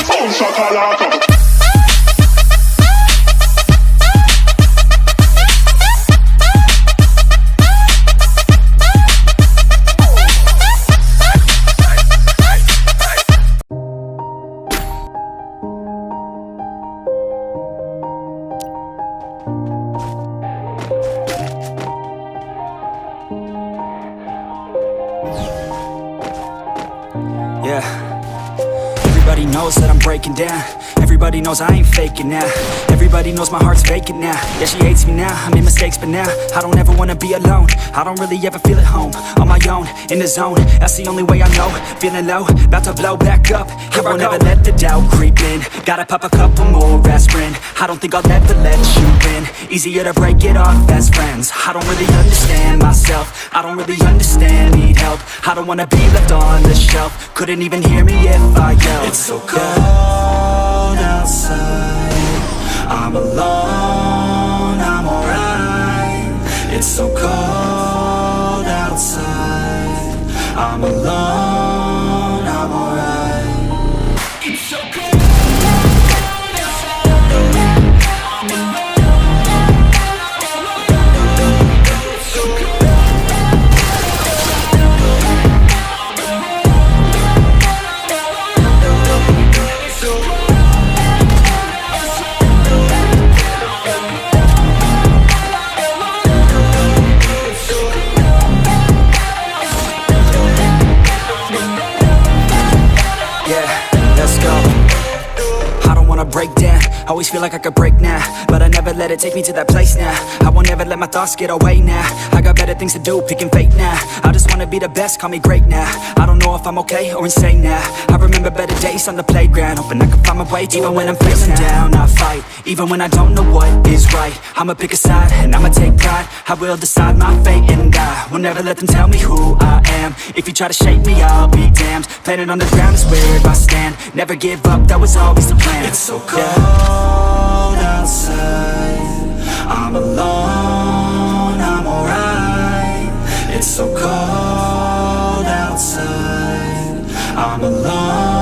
Boom shakalaka. Yeah, everybody knows that I'm breaking down. Everybody knows I ain't faking now. Everybody knows my heart's vacant now. Yeah, she hates me now, I made mistakes but now I don't ever wanna be alone. I don't really ever feel at home. On my own, in the zone, that's the only way I know. Feeling low, about to blow back up. Here I won't ever let the doubt creep in. Gotta pop a couple more aspirin. I don't think I'll ever let you in. Easier to break it off as friends. I don't really understand myself. I don't really understand, need help. I don't wanna be left on the shelf. Couldn't even hear me if I yelled. It's so cold outside, I'm alone, I'm alright. It's so cold outside, I'm alone, I'm alright. It's so cold. Break down, always feel like I could break now, but I never let it take me to that place now. I won't ever let my thoughts get away now. I got better things to do, picking fate now. I just wanna be the best, call me great now. I don't know if I'm okay or insane now. I remember better days on the playground, hoping I can find my way to even when I'm feeling down, I fight. Even when I don't know what is right, I'ma pick a side and I'ma take pride. I will decide my fate and I will never let them tell me who I am. If you try to shake me, I'll be damned. Planet on the ground is where I stand. Never give up, that was always the plan. It's so cold outside, I'm alone, I'm alright. It's so cold outside, I'm alone.